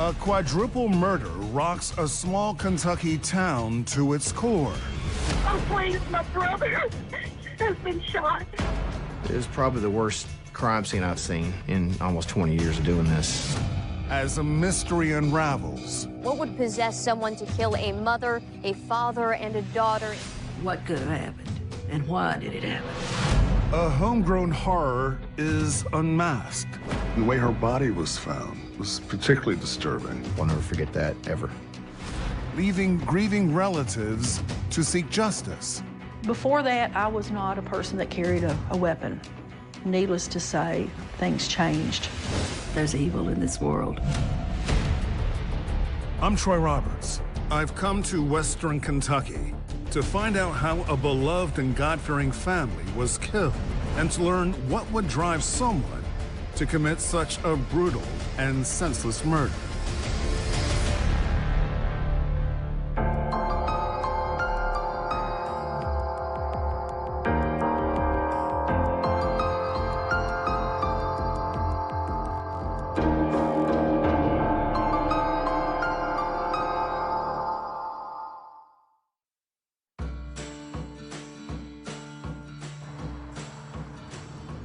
A quadruple murder rocks a small Kentucky town to its core. Oh, please, my brother has been shot. It was probably the worst crime scene I've seen in almost 20 years of doing this. As a mystery unravels. What would possess someone to kill a mother, a father, and a daughter? What could have happened, and why did it happen? A homegrown horror is unmasked. The way her body was found was particularly disturbing. I'll never forget that, ever. Leaving grieving relatives to seek justice. Before that, I was not a person that carried a weapon. Needless to say, things changed. There's evil in this world. I'm Troy Roberts. I've come to Western Kentucky to find out how a beloved and God-fearing family was killed and to learn what would drive someone to commit such a brutal and senseless murder.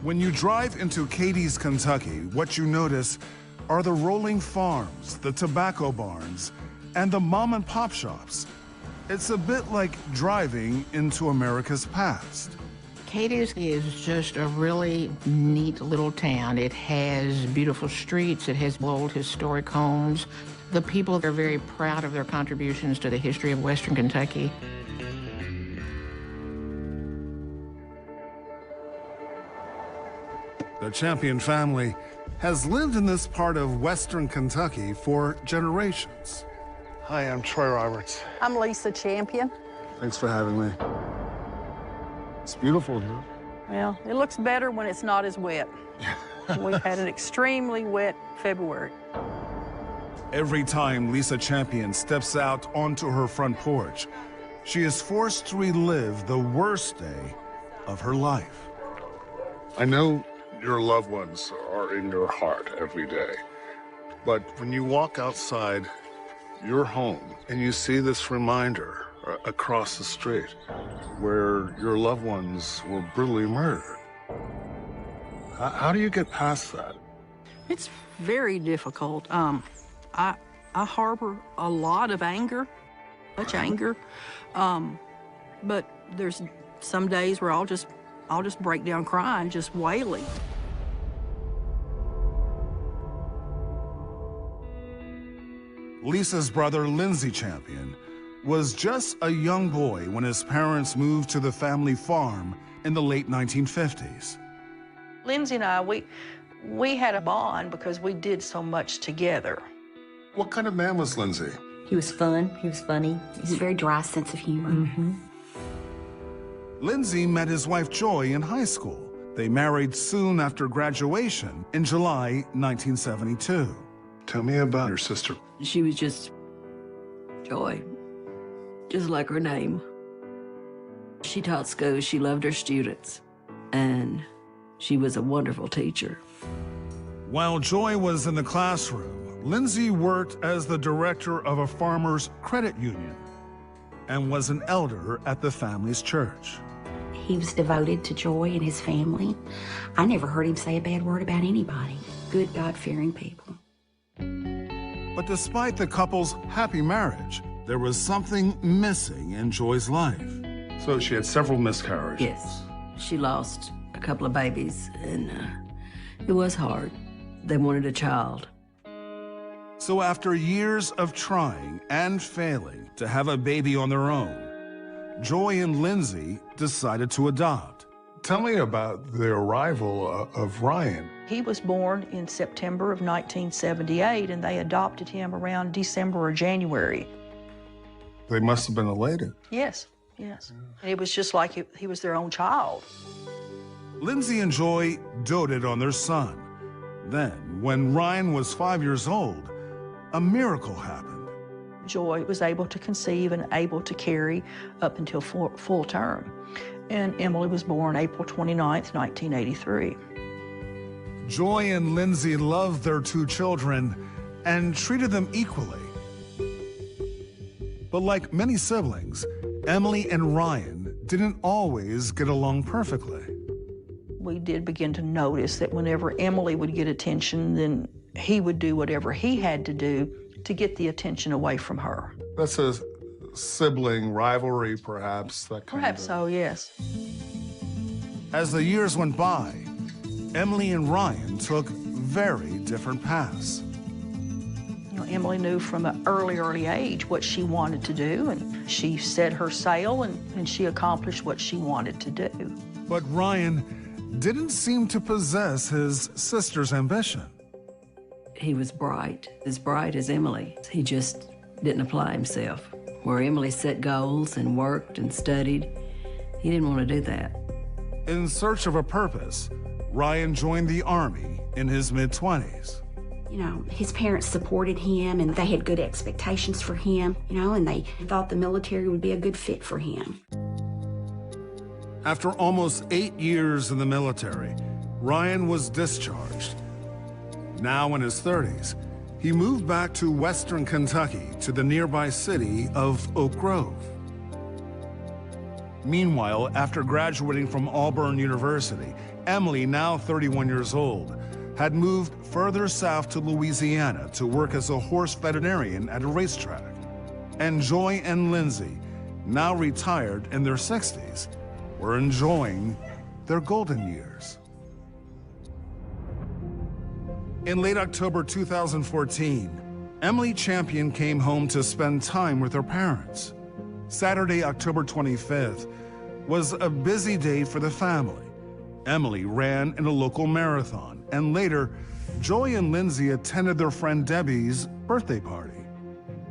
When you drive into Cadiz, Kentucky, what you notice are the rolling farms, the tobacco barns, and the mom-and-pop shops. It's a bit like driving into America's past. Cadiz is just a really neat little town. It has beautiful streets. It has old historic homes. The people are very proud of their contributions to the history of Western Kentucky. The Champion family has lived in this part of Western Kentucky for generations. Hi, I'm Troy Roberts. I'm Lisa Champion. Thanks for having me. It's beautiful here. Well, it looks better when it's not as wet. We've had an extremely wet February. Every time Lisa Champion steps out onto her front porch, she is forced to relive the worst day of her life. I know your loved ones are in your heart every day, but when you walk outside your home and you see this reminder across the street where your loved ones were brutally murdered, how do you get past that? It's very difficult. I harbor a lot of anger, much anger, but there's some days where I'll just break down crying, just wailing. Lisa's brother, Lindsey Champion, was just a young boy when his parents moved to the family farm in the late 1950s. Lindsey and I, we had a bond because we did so much together. What kind of man was Lindsey? He was fun, he was funny. He has a very dry sense of humor. Mm-hmm. Lindsey met his wife Joy in high school. They married soon after graduation in July 1972. Tell me about your sister. She was just Joy, just like her name. She taught school, she loved her students, and she was a wonderful teacher. While Joy was in the classroom, Lindsey worked as the director of a farmers' credit union and was an elder at the family's church. He was devoted to Joy and his family. I never heard him say a bad word about anybody. Good, God-fearing people. But despite the couple's happy marriage, there was something missing in Joy's life. So she had several miscarriages. Yes, she lost a couple of babies, and it was hard. They wanted a child. So after years of trying and failing to have a baby on their own, Joy and Lindsey decided to adopt. Tell me about the arrival of Ryan. He was born in September of 1978, and they adopted him around December or January. They must have been elated. Yes, yes. And it was just like he was their own child. Lindsey and Joy doted on their son. Then, when Ryan was 5 years old, a miracle happened. Joy was able to conceive and able to carry up until full term. And Emily was born April 29th, 1983. Joy and Lindsey loved their two children and treated them equally. But like many siblings, Emily and Ryan didn't always get along perfectly. We did begin to notice that whenever Emily would get attention, then he would do whatever he had to do to get the attention away from her. That's a sibling rivalry, perhaps, that kind Perhaps of... so, yes. As the years went by, Emily and Ryan took very different paths. You know, Emily knew from an early age what she wanted to do, and she set her sail, and she accomplished what she wanted to do. But Ryan didn't seem to possess his sister's ambition. He was bright, as bright as Emily. He just didn't apply himself. Where Emily set goals and worked and studied, he didn't want to do that. In search of a purpose, Ryan joined the Army in his mid-20s. You know, his parents supported him, and they had good expectations for him, you know, and they thought the military would be a good fit for him. After almost 8 years in the military, Ryan was discharged. Now in his 30s, he moved back to Western Kentucky to the nearby city of Oak Grove. Meanwhile, after graduating from Auburn University, Emily, now 31 years old, had moved further south to Louisiana to work as a horse veterinarian at a racetrack. And Joy and Lindsay, now retired in their 60s, were enjoying their golden years. In late October 2014, Emily Champion came home to spend time with her parents. Saturday, October 25th, was a busy day for the family. Emily ran in a local marathon, and later, Joy and Lindsay attended their friend Debbie's birthday party.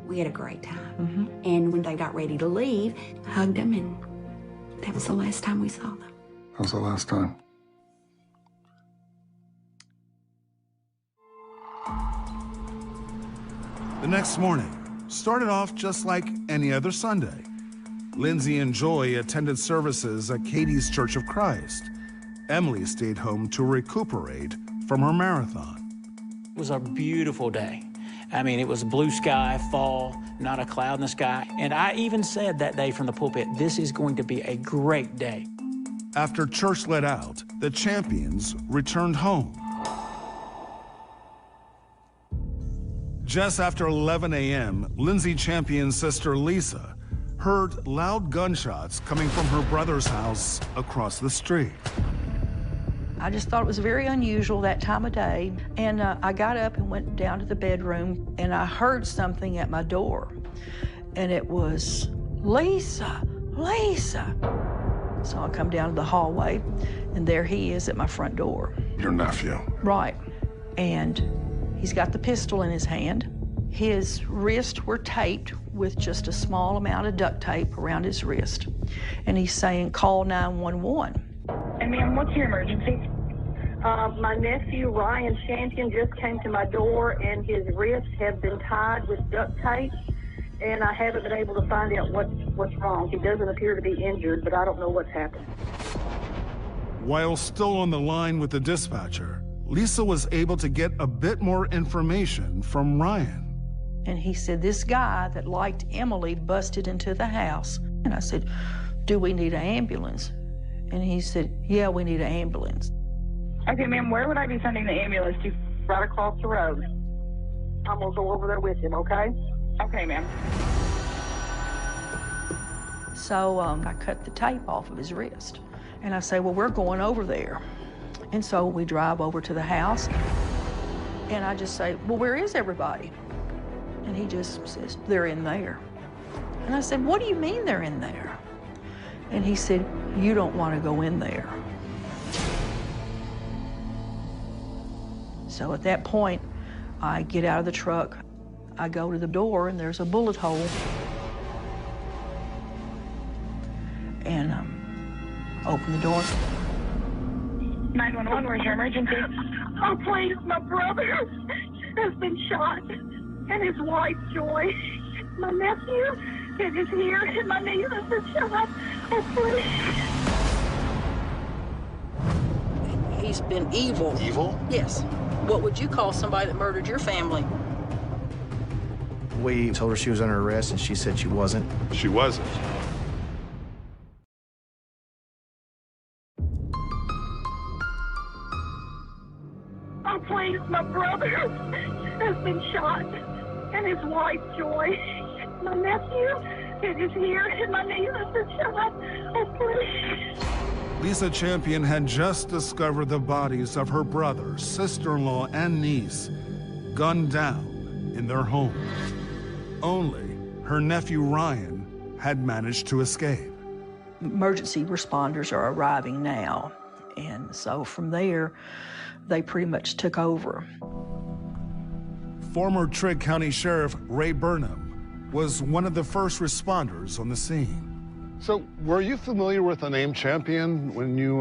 We had a great time. And when they got ready to leave, I hugged them, and that was the last time we saw them. That was the last time. The next morning started off just like any other Sunday. Lindsay and Joy attended services at Katie's Church of Christ. Emily stayed home to recuperate from her marathon. It was a beautiful day. I mean, it was blue sky, fall, not a cloud in the sky. And I even said that day from the pulpit, this is going to be a great day. After church let out, the Champions returned home. Just after 11 a.m., Lindsay Champion's sister Lisa heard loud gunshots coming from her brother's house across the street. I just thought it was very unusual that time of day, and I got up and went down to the bedroom, and I heard something at my door, and it was, "Lisa, Lisa." So I come down to the hallway, and there he is at my front door. Your nephew. Right, and he's got the pistol in his hand. His wrists were taped with just a small amount of duct tape around his wrist, and he's saying, "Call 911." And ma'am, what's your emergency? My nephew, Ryan Champion, just came to my door, and his wrists have been tied with duct tape, and I haven't been able to find out what's wrong. He doesn't appear to be injured, but I don't know what's happened. While still on the line with the dispatcher, Lisa was able to get a bit more information from Ryan. And he said, this guy that liked Emily busted into the house. And I said, do we need an ambulance? And he said, yeah, we need an ambulance. Okay, ma'am, where would I be sending the ambulance to? Right across the road. I'm gonna go over there with him, okay? Okay, ma'am. So I cut the tape off of his wrist. And I say, well, we're going over there. And so we drive over to the house. And I just say, well, where is everybody? And he just says, they're in there. And I said, what do you mean they're in there? And he said, you don't want to go in there. So at that point, I get out of the truck, I go to the door, and there's a bullet hole. And open the door. 911, where's your emergency? Oh, please, my brother has been shot, and his wife, Joy. My nephew is here, and my niece has been shot. Oh, please. He's been evil. Evil? Yes. What would you call somebody that murdered your family? We told her she was under arrest, and she said she wasn't. She wasn't. Oh, please, my brother has been shot, and his wife, Joy. My nephew is here, and my niece has been shot. Oh, please. Lisa Champion had just discovered the bodies of her brother, sister-in-law, and niece gunned down in their home. Only her nephew Ryan had managed to escape. Emergency responders are arriving now, and so from there, they pretty much took over. Former Trigg County Sheriff Ray Burnham was one of the first responders on the scene. So, were you familiar with the name Champion when you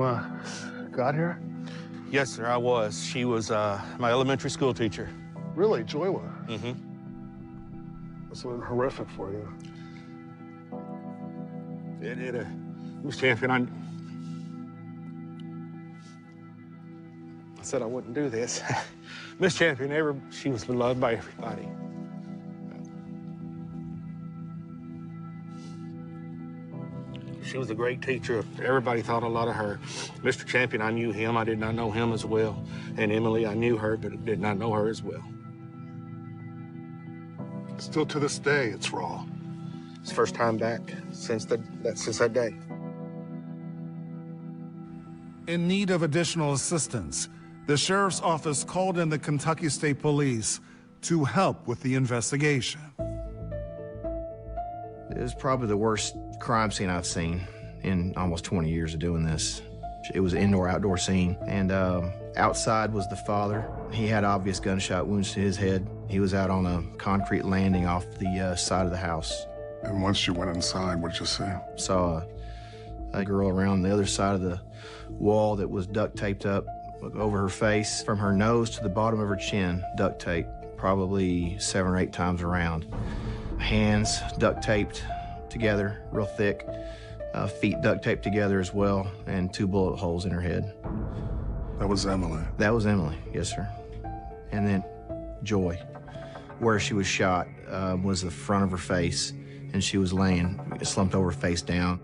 got here? Yes, sir, I was. She was my elementary school teacher. Really, Joy was? Mm-hmm. That's been horrific for you. It was Champion. I said I wouldn't do this. Miss Champion, she was beloved by everybody. She was a great teacher. Everybody thought a lot of her. Mr. Champion, I knew him. I did not know him as well. And Emily, I knew her, but did not know her as well. Still to this day, it's raw. It's the first time back since that day. In need of additional assistance, the sheriff's office called in the Kentucky State Police to help with the investigation. It was probably the worst crime scene I've seen in almost 20 years of doing this. It was an indoor-outdoor scene, and outside was the father. He had obvious gunshot wounds to his head. He was out on a concrete landing off the side of the house. And once you went inside, what did you see? Saw a girl around the other side of the wall that was duct taped up over her face, from her nose to the bottom of her chin, duct tape, probably 7 or 8 times around. Hands duct taped together, real thick. Feet duct taped together as well, and 2 bullet holes in her head. That was Emily? That was Emily, yes, sir. And then Joy, where she was shot, was the front of her face, and she was laying slumped over face down.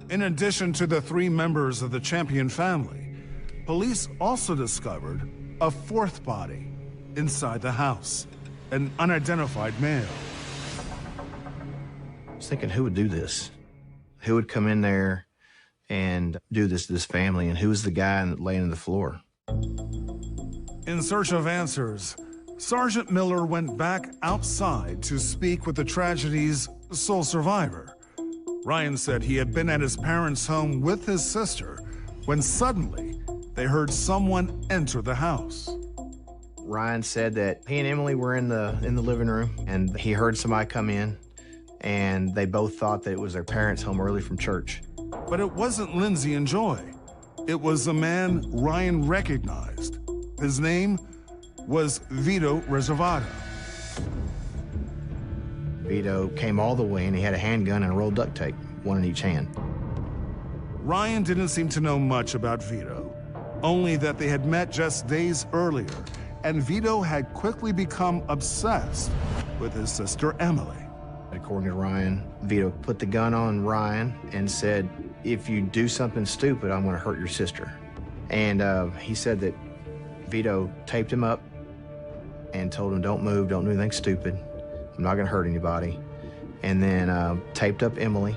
In addition to the 3 members of the Champion family, police also discovered a 4th body inside the house, an unidentified male. I was thinking, who would do this? Who would come in there and do this to this family, and who was the guy laying on the floor? In search of answers, Sergeant Miller went back outside to speak with the tragedy's sole survivor. Ryan said he had been at his parents' home with his sister when suddenly they heard someone enter the house. Ryan said that he and Emily were in the living room, and he heard somebody come in, and they both thought that it was their parents home early from church. But it wasn't Lindsay and Joy. It was a man Ryan recognized. His name was Vito Reservato. Vito came all the way, and he had a handgun and a roll of duct tape, one in each hand. Ryan didn't seem to know much about Vito, only that they had met just days earlier, and Vito had quickly become obsessed with his sister Emily. According to Ryan, Vito put the gun on Ryan and said, if you do something stupid, I'm going to hurt your sister. And he said that Vito taped him up and told him, don't move, don't do anything stupid. I'm not going to hurt anybody. And then taped up Emily.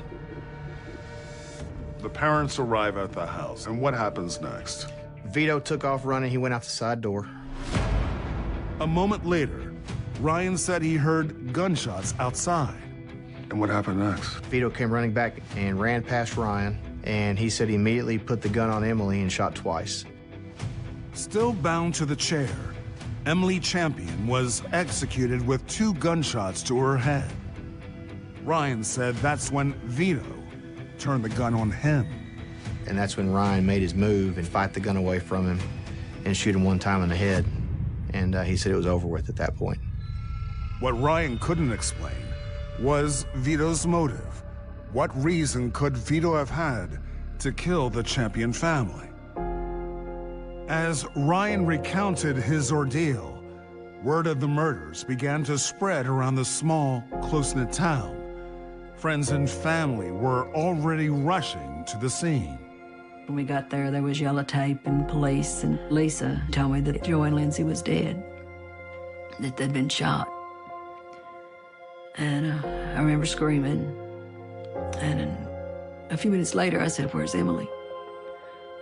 The parents arrive at the house, and what happens next? Vito took off running. He went out the side door. A moment later, Ryan said he heard gunshots outside. And what happened next? Vito came running back and ran past Ryan, and he said he immediately put the gun on Emily and shot twice. Still bound to the chair, Emily Champion was executed with 2 gunshots to her head. Ryan said that's when Vito turned the gun on him. And that's when Ryan made his move and fight the gun away from him and shoot him 1 time in the head. And he said it was over with at that point. What Ryan couldn't explain was Vito's motive. What reason could Vito have had to kill the Champion family? As Ryan recounted his ordeal, word of the murders began to spread around the small, close-knit town. Friends and family were already rushing to the scene. When we got there was yellow tape and police, and Lisa told me that Joy and Lindsay was dead, that they'd been shot. And I remember screaming. And a few minutes later, I said, "Where's Emily?"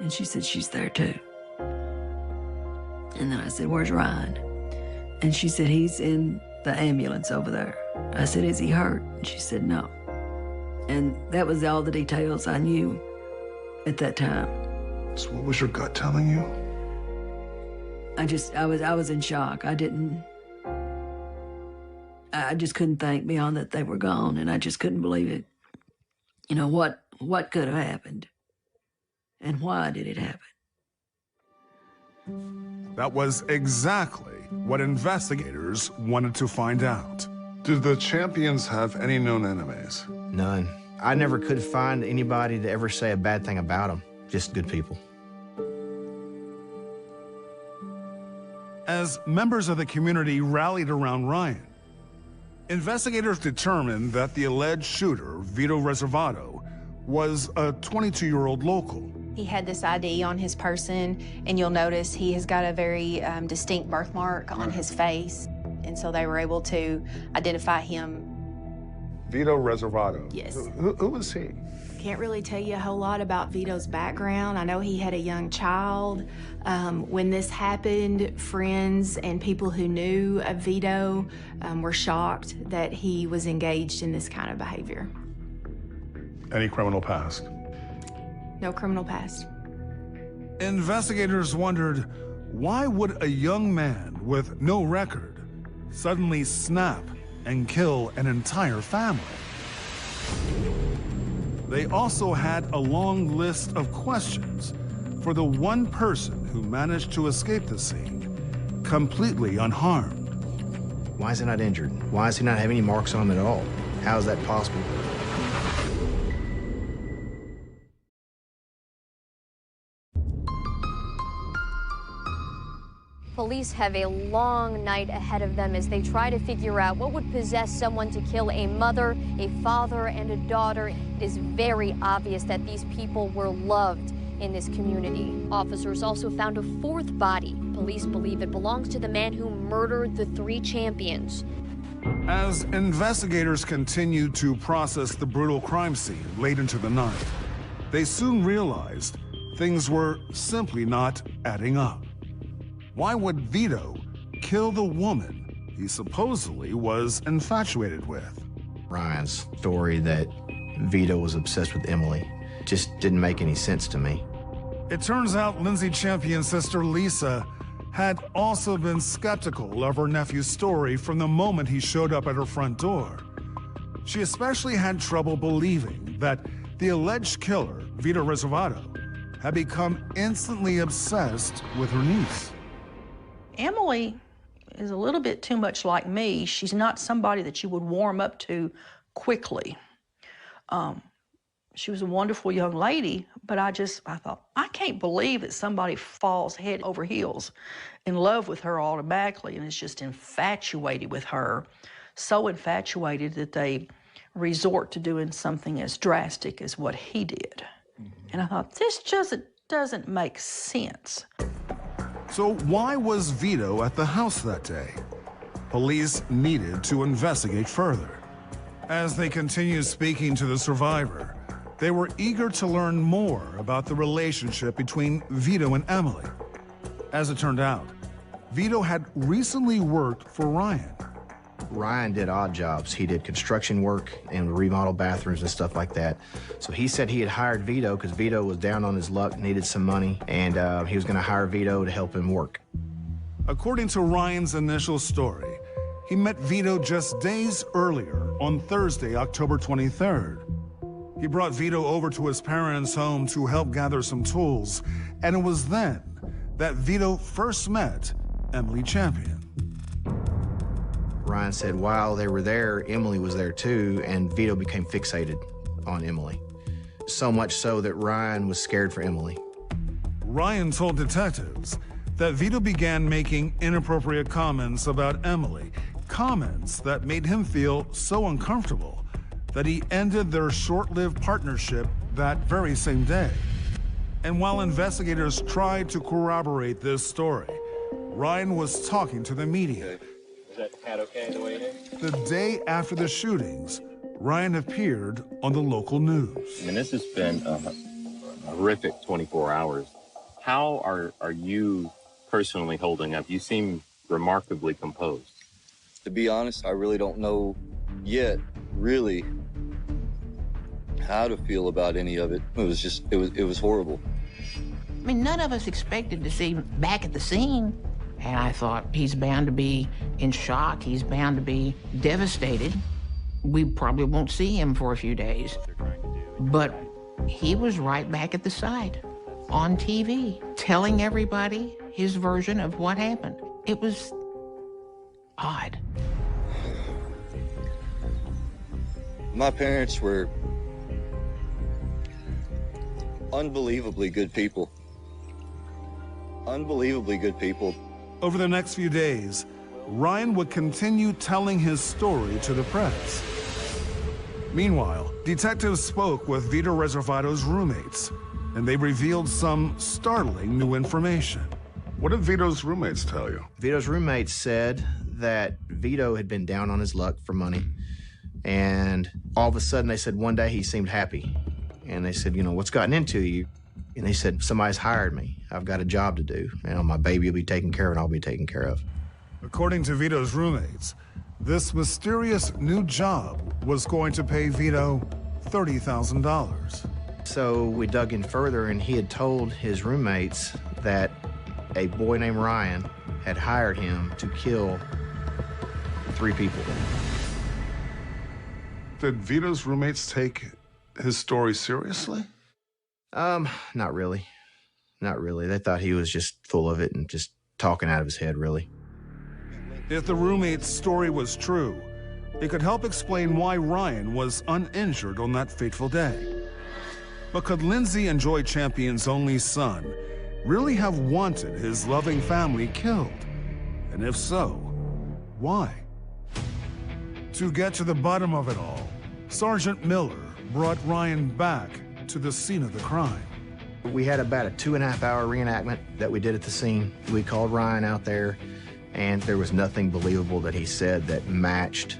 And she said, "She's there too." And then I said, "Where's Ryan?" And she said, "He's in the ambulance over there." I said, "Is he hurt?" And she said, "No." And that was all the details I knew at that time. So what was your gut telling you? I was in shock. I just couldn't think beyond that they were gone, and I just couldn't believe it. You know, what could have happened? And why did it happen? That was exactly what investigators wanted to find out. Did the Champions have any known enemies? None. I never could find anybody to ever say a bad thing about them. Just good people. As members of the community rallied around Ryan, investigators determined that the alleged shooter, Vito Reservato, was a 22-year-old local. He had this ID on his person, and you'll notice he has got a very distinct birthmark on his face, and so they were able to identify him. Vito Reservato? Yes. Who was he? Can't really tell you a whole lot about Vito's background. I know he had a young child. When this happened, friends and people who knew of Vito were shocked that he was engaged in this kind of behavior. Any criminal past? No criminal past. Investigators wondered, why would a young man with no record suddenly snap and kill an entire family? They also had a long list of questions for the one person who managed to escape the scene completely unharmed. Why is he not injured? Why does he not have any marks on him at all? How is that possible? Police have a long night ahead of them as they try to figure out what would possess someone to kill a mother, a father, and a daughter. It is very obvious that these people were loved in this community. Officers also found a fourth body. Police believe it belongs to the man who murdered the three champions. As investigators continued to process the brutal crime scene late into the night, they soon realized things were simply not adding up. Why would Vito kill the woman he supposedly was infatuated with? Ryan's story that Vito was obsessed with Emily just didn't make any sense to me. It turns out Lindsay Champion's sister Lisa had also been skeptical of her nephew's story from the moment he showed up at her front door. She especially had trouble believing that the alleged killer, Vito Reservato, had become instantly obsessed with her niece. Emily is a little bit too much like me. She's not somebody that you would warm up to quickly. She was a wonderful young lady, but I thought, I can't believe that somebody falls head over heels in love with her automatically and is just infatuated with her, so infatuated that they resort to doing something as drastic as what he did. And I thought, this just doesn't make sense. So why was Vito at the house that day? Police needed to investigate further. As they continued speaking to the survivor, they were eager to learn more about the relationship between Vito and Emily. As it turned out, Vito had recently worked for Ryan. Ryan did odd jobs. He did construction work and remodeled bathrooms and stuff like that. So he said he had hired Vito because Vito was down on his luck, needed some money, and he was going to hire Vito to help him work. According to Ryan's initial story, he met Vito just days earlier on Thursday, October 23rd. He brought Vito over to his parents' home to help gather some tools, and it was then that Vito first met Emily Champion. Ryan said while they were there, Emily was there too, and Vito became fixated on Emily. So much so that Ryan was scared for Emily. Ryan told detectives that Vito began making inappropriate comments about Emily, comments that made him feel so uncomfortable that he ended their short-lived partnership that very same day. And while investigators tried to corroborate this story, Ryan was talking to the media. Is that hat okay the way it is? The day after the shootings, Ryan appeared on the local news. I mean, this has been a horrific 24 hours. How are you personally holding up? You seem remarkably composed. To be honest, I really don't know yet, really, how to feel about any of it. It was horrible. I mean, none of us expected to see him back at the scene. And I thought, he's bound to be in shock. He's bound to be devastated. We probably won't see him for a few days. But he was right back at the site, on TV, telling everybody his version of what happened. It was odd. My parents were unbelievably good people. Unbelievably good people. Over the next few days, Ryan would continue telling his story to the press. Meanwhile, detectives spoke with Vito Reservato's roommates, and they revealed some startling new information. What did Vito's roommates tell you? Vito's roommates said that Vito had been down on his luck for money, and all of a sudden they said one day he seemed happy. And they said, you know, what's gotten into you? And they said, somebody's hired me. I've got a job to do. You know, my baby will be taken care of and I'll be taken care of. According to Vito's roommates, this mysterious new job was going to pay Vito $30,000. So we dug in further, and he had told his roommates that a boy named Ryan had hired him to kill 3 people. Did Vito's roommates take his story seriously? Not really. Not really. They thought he was just full of it and just talking out of his head, really. If the roommate's story was true, it could help explain why Ryan was uninjured on that fateful day. But could Lindsay and Joy Champion's only son really have wanted his loving family killed? And if so, why? To get to the bottom of it all, Sergeant Miller brought Ryan back to the scene of the crime. We had about a 2.5-hour reenactment that we did at the scene. We called Ryan out there, and there was nothing believable that he said that matched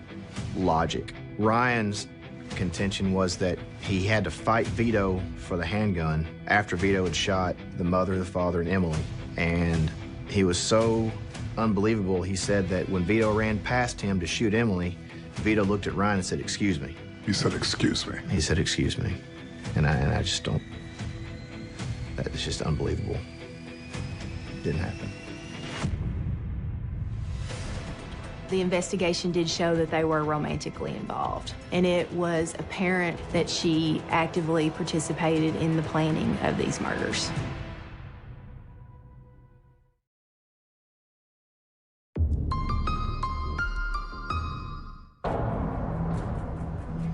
logic. Ryan's contention was that he had to fight Vito for the handgun after Vito had shot the mother, the father, and Emily. And he was so unbelievable, he said that when Vito ran past him to shoot Emily, Vito looked at Ryan and said, "Excuse me." He said, "Excuse me." He said, "Excuse me." And I just don't, that's just unbelievable. Didn't happen. The investigation did show that they were romantically involved, and it was apparent that she actively participated in the planning of these murders.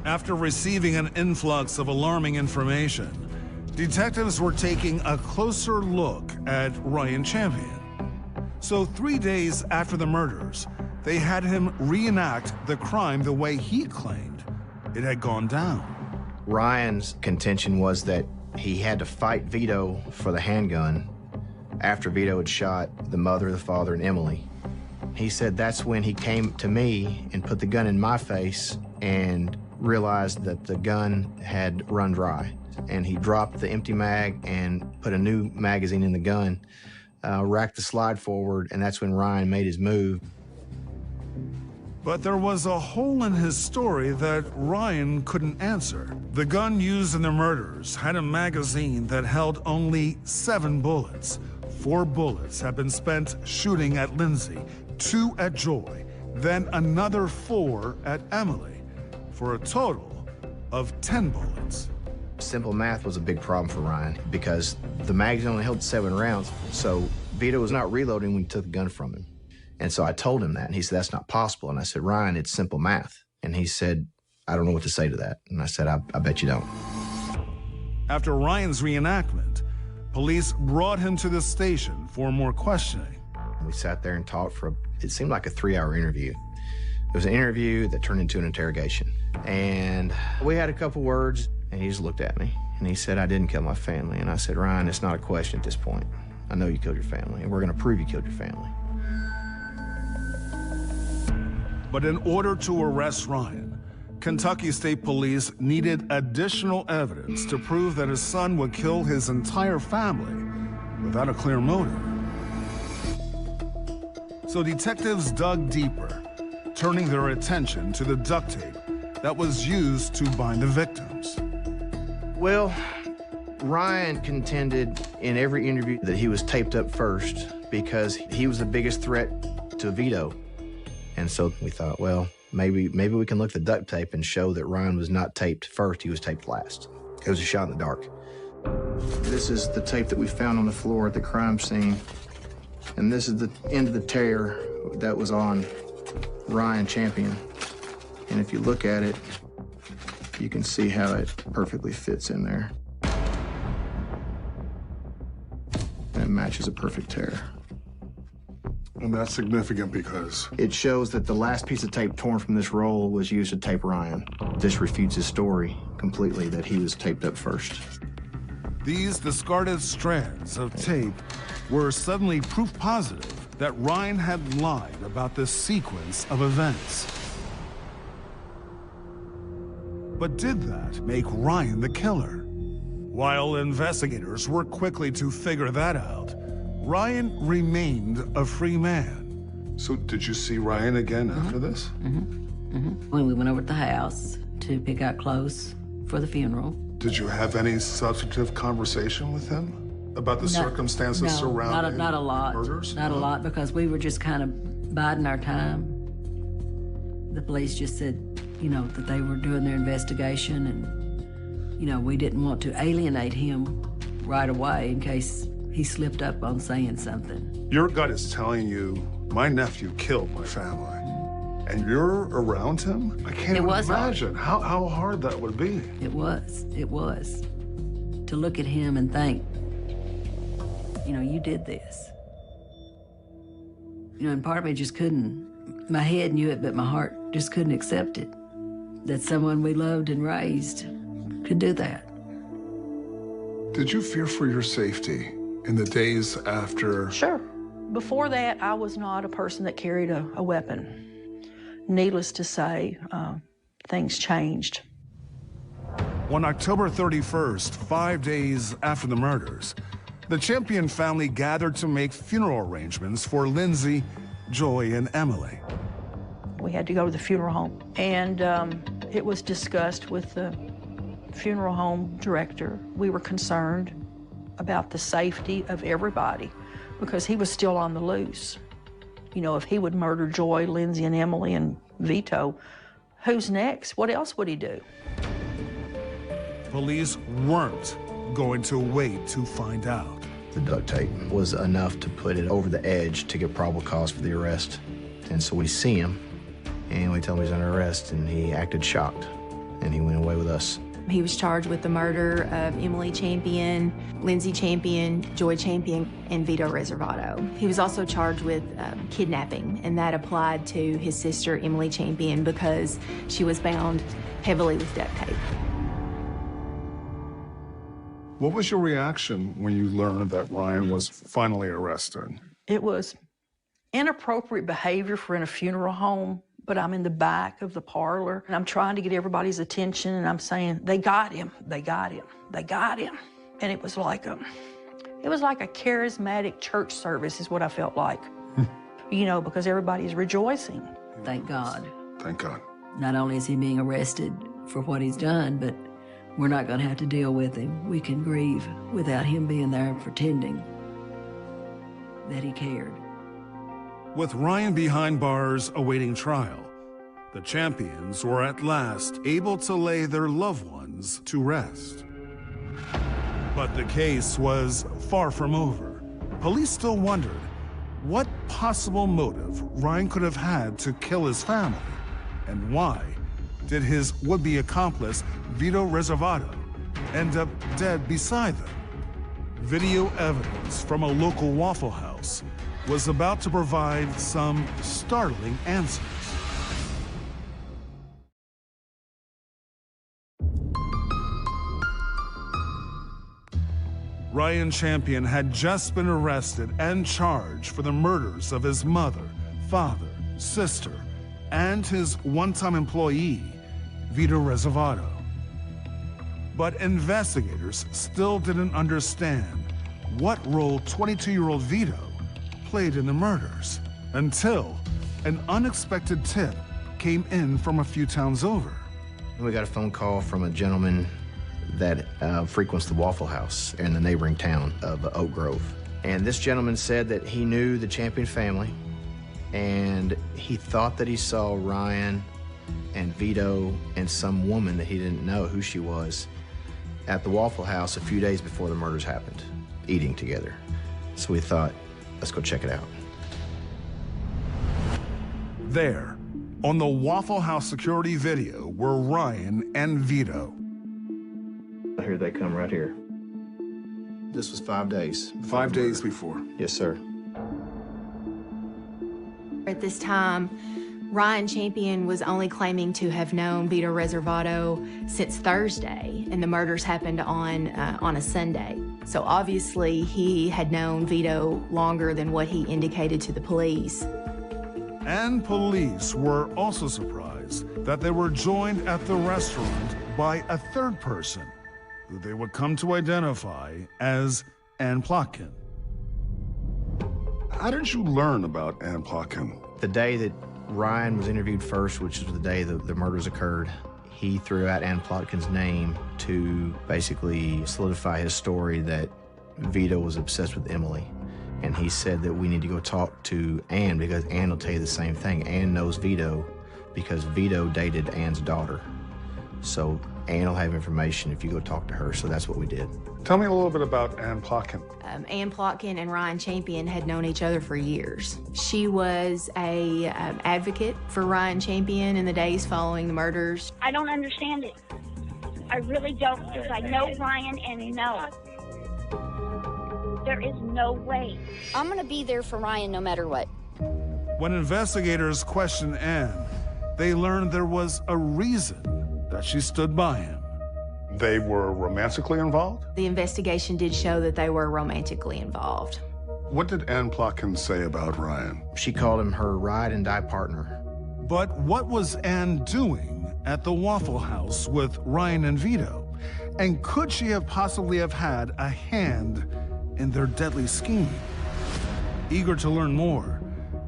After receiving an influx of alarming information, detectives were taking a closer look at Ryan Champion. So 3 days after the murders, they had him reenact the crime the way he claimed it had gone down. Ryan's contention was that he had to fight Vito for the handgun after Vito had shot the mother, the father, and Emily. He said that's when he came to me and put the gun in my face and realized that the gun had run dry. And he dropped the empty mag and put a new magazine in the gun, racked the slide forward, and that's when Ryan made his move. But there was a hole in his story that Ryan couldn't answer. The gun used in the murders had a magazine that held only 7 bullets. 4 bullets had been spent shooting at Lindsay, 2 at Joy, then another 4 at Emily, for a total of 10 bullets. Simple math was a big problem for Ryan because the magazine only held 7 rounds, so Vito was not reloading when he took the gun from him. And so I told him that, and he said, "That's not possible." And I said, "Ryan, it's simple math." And he said, "I don't know what to say to that." And I said, I bet you don't. After Ryan's reenactment, Police brought him to the station for more questioning. We sat there and talked for, it seemed like a 3-hour interview. It was an interview that turned into an interrogation. And we had a couple words, and he just looked at me. And he said, I didn't kill my family. And I said, Ryan, it's not a question at this point. I know you killed your family, and we're going to prove you killed your family. But in order to arrest Ryan, Kentucky State Police needed additional evidence to prove that his son would kill his entire family without a clear motive. So detectives dug deeper, turning their attention to the duct tape that was used to bind the victims. Well, Ryan contended in every interview that he was taped up first because he was the biggest threat to Vito. And so we thought, well, maybe we can look at the duct tape and show that Ryan was not taped first, he was taped last. It was a shot in the dark. This is the tape that we found on the floor at the crime scene. And this is the end of the tear that was on Ryan Champion. And if you look at it, you can see how it perfectly fits in there. And it matches a perfect tear. And that's significant because? It shows that the last piece of tape torn from this roll was used to tape Ryan. This refutes his story completely that he was taped up first. These discarded strands of tape were suddenly proof positive that Ryan had lied about this sequence of events. But did that make Ryan the killer? While investigators worked quickly to figure that out, Ryan remained a free man. So did you see Ryan again after this? When we went over to the house to pick out clothes for the funeral. Did you have any substantive conversation with him about the circumstances surrounding not a lot. murders? Not a lot, because we were just kind of biding our time. The police just said, you know, that they were doing their investigation, and, you know, we didn't want to alienate him right away in case he slipped up on saying something. Your gut is telling you, my nephew killed my family, and you're around him? I can't even imagine how hard that would be. It was. To look at him and think, you know, you did this. You know, and part of me just couldn't, my head knew it, but my heart just couldn't accept it. That someone we loved and raised could do that. Did you fear for your safety in the days after? Sure. Before that, I was not a person that carried a weapon. Needless to say, things changed. On October 31st, 5 days after the murders, the Champion family gathered to make funeral arrangements for Lindsay, Joy, and Emily. We had to go to the funeral home, and it was discussed with the funeral home director. We were concerned about the safety of everybody because he was still on the loose. You know, if he would murder Joy, Lindsay, and Emily, and Vito, who's next? What else would he do? Police weren't going to wait to find out. The duct tape was enough to put it over the edge to get probable cause for the arrest. And so we see him, and we tell him he's under arrest, and he acted shocked, and he went away with us. He was charged with the murder of Emily Champion, Lindsay Champion, Joy Champion, and Vito Reservato. He was also charged with kidnapping, and that applied to his sister, Emily Champion, because she was bound heavily with duct tape. What was your reaction when you learned that Ryan was finally arrested? It was inappropriate behavior for in a funeral home, but I'm in the back of the parlor, and I'm trying to get everybody's attention, and I'm saying, they got him, they got him, they got him. And it was like a charismatic church service is what I felt like, you know, because everybody's rejoicing. Thank God. Thank God. Not only is he being arrested for what he's done, but we're not going to have to deal with him. We can grieve without him being there and pretending that he cared. With Ryan behind bars awaiting trial, the Champions were at last able to lay their loved ones to rest. But the case was far from over. Police still wondered what possible motive Ryan could have had to kill his family, and why did his would-be accomplice, Vito Reservato, end up dead beside them? Video evidence from a local Waffle House was about to provide some startling answers. Ryan Champion had just been arrested and charged for the murders of his mother, father, sister, and his one-time employee, Vito Reservato. But investigators still didn't understand what role 22-year-old Vito played in the murders until an unexpected tip came in from a few towns over. We got a phone call from a gentleman that frequents the Waffle House in the neighboring town of Oak Grove. And this gentleman said that he knew the Champion family, and he thought that he saw Ryan and Vito and some woman that he didn't know who she was at the Waffle House a few days before the murders happened, eating together. So we thought, let's go check it out. There, on the Waffle House security video, were Ryan and Vito. Here they come right here. This was 5 days. 5 days before. Yes, sir. At this time, Ryan Champion was only claiming to have known Vito Reservato since Thursday, and the murders happened on a Sunday. So obviously, he had known Vito longer than what he indicated to the police. And police were also surprised that they were joined at the restaurant by a third person, who they would come to identify as Ann Plotkin. How did you learn about Ann Plotkin? The day that Ryan was interviewed first, which was the day that the murders occurred, he threw out Ann Plotkin's name to basically solidify his story that Vito was obsessed with Emily. And he said that we need to go talk to Ann because Ann will tell you the same thing. Ann knows Vito because Vito dated Ann's daughter. So Ann will have information if you go talk to her, so that's what we did. Tell me a little bit about Ann Plotkin. Ann Plotkin and Ryan Champion had known each other for years. She was a advocate for Ryan Champion in the days following the murders. I don't understand it. I really don't, because I know Ryan and no. There is no way. I'm gonna be there for Ryan no matter what. When investigators questioned Ann, they learned there was a reason that she stood by him. They were romantically involved? The investigation did show that they were romantically involved. What did Ann Plotkin say about Ryan? She called him her ride and die partner. But what was Ann doing at the Waffle House with Ryan and Vito? And could she have possibly have had a hand in their deadly scheme? Eager to learn more,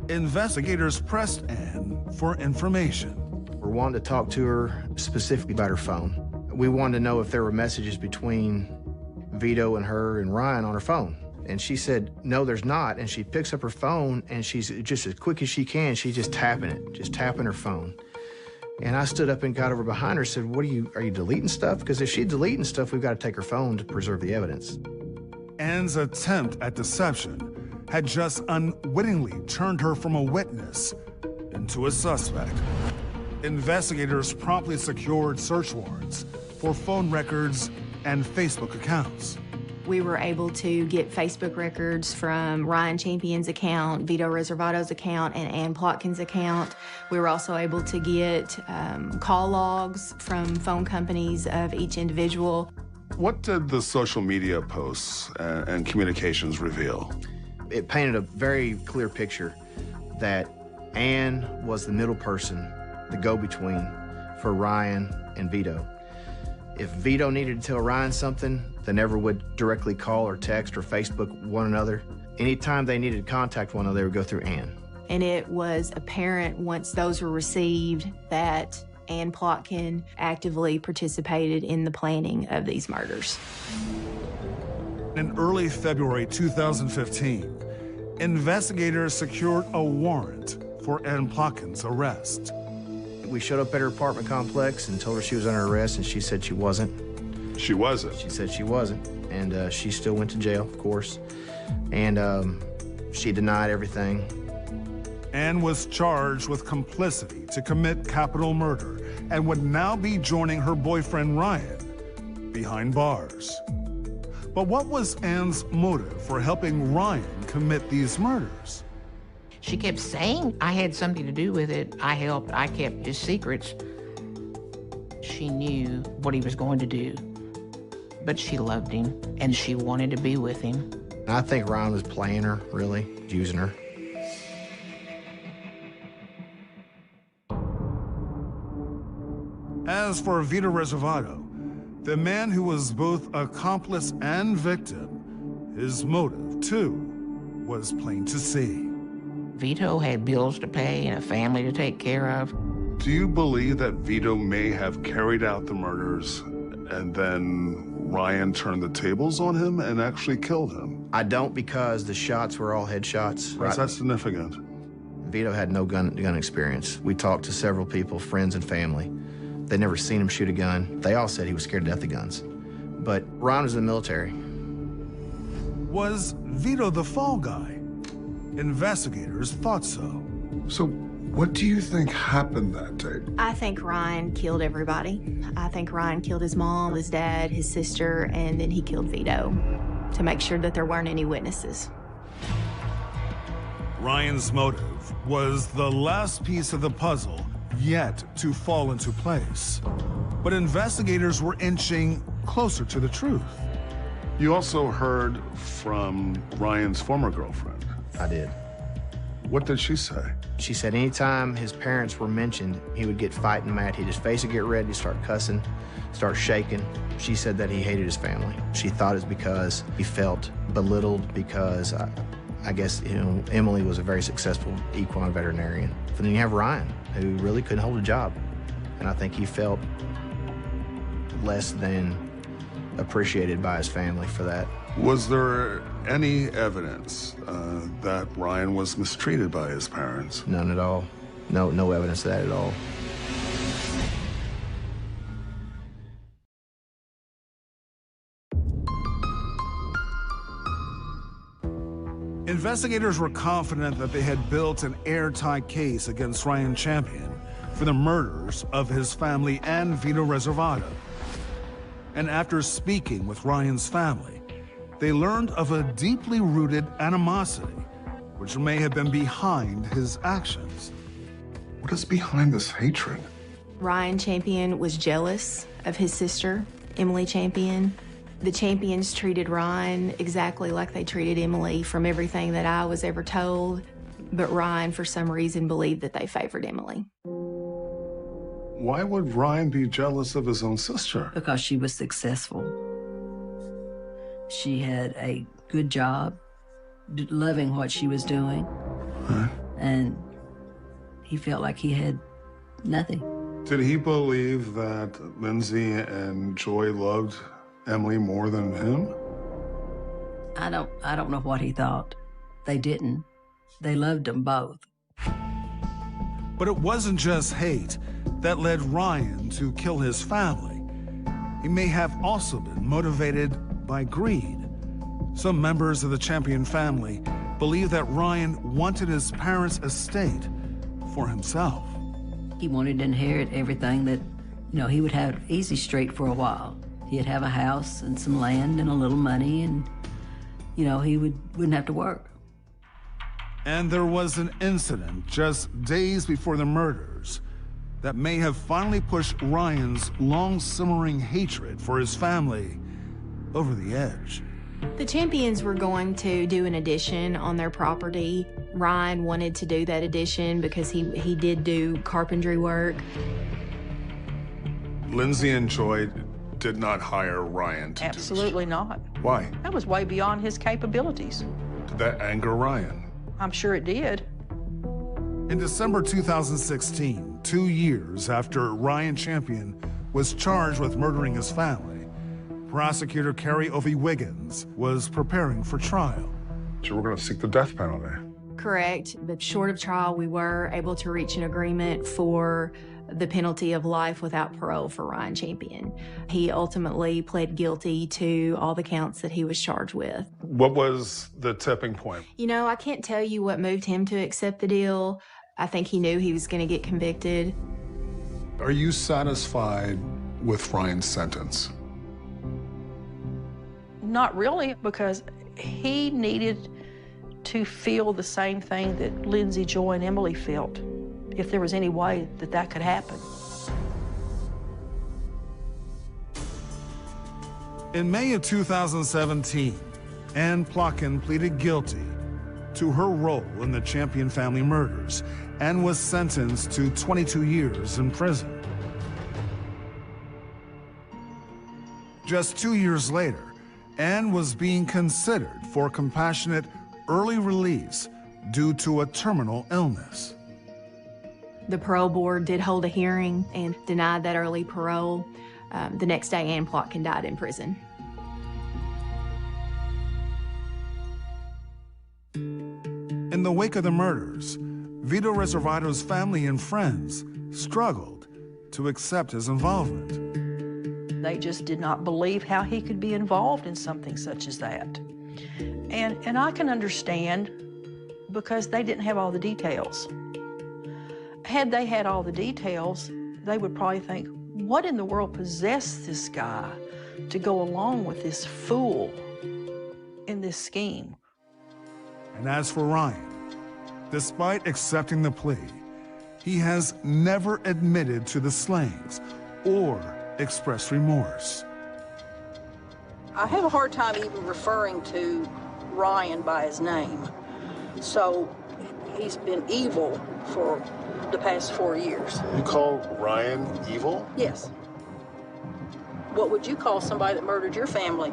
investigators pressed Ann for information. We wanted to talk to her specifically about her phone. We wanted to know if there were messages between Vito and her and Ryan on her phone. And she said, no, there's not. And she picks up her phone and she's just as quick as she can, she's just tapping her phone. And I stood up and got over behind her and said, are you deleting stuff? Because if she's deleting stuff, we've got to take her phone to preserve the evidence. Ann's attempt at deception had just unwittingly turned her from a witness into a suspect. Investigators promptly secured search warrants for phone records and Facebook accounts. We were able to get Facebook records from Ryan Champion's account, Vito Reservato's account, and Ann Plotkin's account. We were also able to get call logs from phone companies of each individual. What did the social media posts and communications reveal? It painted a very clear picture that Ann was the middle person, the go-between for Ryan and Vito. If Vito needed to tell Ryan something, they never would directly call or text or Facebook one another. Anytime they needed to contact one another, they would go through Ann. And it was apparent once those were received that Ann Plotkin actively participated in the planning of these murders. In early February 2015, investigators secured a warrant for Ann Plotkin's arrest. We showed up at her apartment complex and told her she was under arrest, and she said she wasn't. She wasn't? She said she wasn't, and she still went to jail, of course. And she denied everything. Ann was charged with complicity to commit capital murder and would now be joining her boyfriend, Ryan, behind bars. But what was Ann's motive for helping Ryan commit these murders? She kept saying I had something to do with it. I helped, I kept his secrets. She knew what he was going to do, but she loved him and she wanted to be with him. I think Ryan was playing her, really, using her. As for Vito Reservato, the man who was both accomplice and victim, his motive, too, was plain to see. Vito had bills to pay and a family to take care of. Do you believe that Vito may have carried out the murders and then Ryan turned the tables on him and actually killed him? I don't, because the shots were all headshots. Why is that significant? Vito had no gun experience. We talked to several people, friends and family. They'd never seen him shoot a gun. They all said he was scared to death of guns. But Ryan was in the military. Was Vito the fall guy? Investigators thought so. So what do you think happened that day? I think Ryan killed everybody. I think Ryan killed his mom, his dad, his sister, and then he killed Vito to make sure that there weren't any witnesses. Ryan's motive was the last piece of the puzzle yet to fall into place. But investigators were inching closer to the truth. You also heard from Ryan's former girlfriend. I did. What did she say? She said anytime his parents were mentioned, he would get fighting mad. His face would get red, he'd start cussing, start shaking. She said that he hated his family. She thought it's because he felt belittled because I guess, you know, Emily was a very successful equine veterinarian. But then you have Ryan, who really couldn't hold a job. And I think he felt less than appreciated by his family for that. Was there any evidence that Ryan was mistreated by his parents? None at all. No evidence of that at all. Investigators were confident that they had built an airtight case against Ryan Champion for the murders of his family and Vito Reservato. And after speaking with Ryan's family, they learned of a deeply rooted animosity, which may have been behind his actions. What is behind this hatred? Ryan Champion was jealous of his sister, Emily Champion. The Champions treated Ryan exactly like they treated Emily from everything that I was ever told, but Ryan, for some reason, believed that they favored Emily. Why would Ryan be jealous of his own sister? Because she was successful. She had a good job, loving what she was doing, and he felt like he had nothing. Did he believe that Lindsay and Joy loved Emily more than him? I don't know what he thought. They didn't. They loved them both. But it wasn't just hate that led Ryan to kill his family. He may have also been motivated by greed. Some members of the Champion family believe that Ryan wanted his parents' estate for himself. He wanted to inherit everything that, you know, he would have Easy Street for a while. He'd have a house and some land and a little money, and, you know, he wouldn't have to work. And there was an incident just days before the murders that may have finally pushed Ryan's long-simmering hatred for his family over the edge. The Champions were going to do an addition on their property. Ryan wanted to do that addition because he did do carpentry work. Lindsay and Joy did not hire Ryan to Absolutely not. Why? That was way beyond his capabilities. Did that anger Ryan? I'm sure it did. In December 2016, 2 years after Ryan Champion was charged with murdering his family, prosecutor Carrie Ovey-Wiggins was preparing for trial. So we're going to seek the death penalty. Correct, but short of trial, we were able to reach an agreement for the penalty of life without parole for Ryan Champion. He ultimately pled guilty to all the counts that he was charged with. What was the tipping point? You know, I can't tell you what moved him to accept the deal. I think he knew he was going to get convicted. Are you satisfied with Ryan's sentence? Not really, because he needed to feel the same thing that Lindsay, Joy, and Emily felt, if there was any way that that could happen. In May of 2017, Ann Plotkin pleaded guilty to her role in the Champion family murders and was sentenced to 22 years in prison. Just 2 years later, Ann was being considered for compassionate early release due to a terminal illness. The parole board did hold a hearing and denied that early parole. The next day, Ann Plotkin died in prison. In the wake of the murders, Vito Reservato's family and friends struggled to accept his involvement. They just did not believe how he could be involved in something such as that. And I can understand, because they didn't have all the details. Had they had all the details, they would probably think, what in the world possessed this guy to go along with this fool in this scheme? And as for Ryan, despite accepting the plea, he has never admitted to the slayings or expressed remorse. I have a hard time even referring to Ryan by his name. So he's been evil for the past 4 years. You call Ryan evil? Yes. What would you call somebody that murdered your family?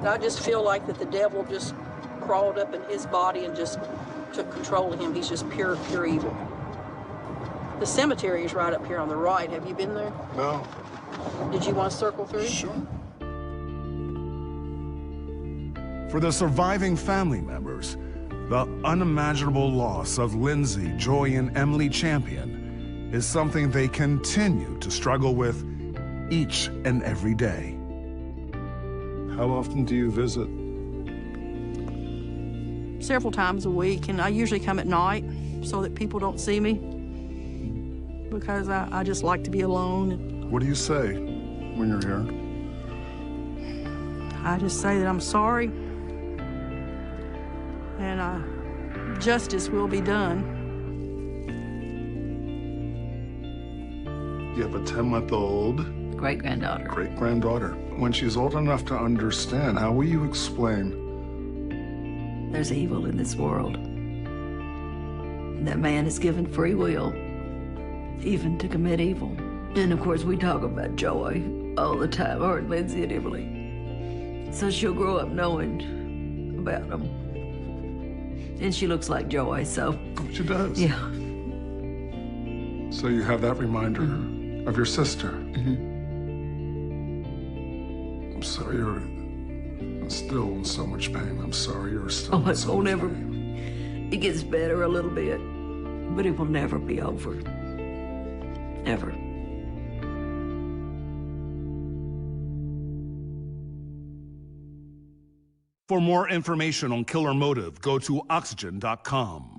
I just feel like that the devil just crawled up in his body and just took control of him. He's just pure evil. The cemetery is right up here on the right. Have you been there? No. Did you want to circle through? Sure. For the surviving family members, the unimaginable loss of Lindsay, Joy, and Emily Champion is something they continue to struggle with each and every day. How often do you visit? Several times a week, and I usually come at night so that people don't see me, because I just like to be alone. What do you say when you're here? I just say that I'm sorry, and justice will be done. You have a 10-month-old great-granddaughter. Great-granddaughter. When she's old enough to understand, how will you explain? There's evil in this world. That man is given free will, even to commit evil. And of course, we talk about Joy all the time, or Lindsay and Emily. So she'll grow up knowing about them. And she looks like Joy, so. She does? Yeah. So you have that reminder of your sister? I'm sorry you're still in so much pain. I'm sorry you're still in so much pain. It gets better a little bit, but it will never be over. Ever. For more information on killer motive, go to oxygen.com.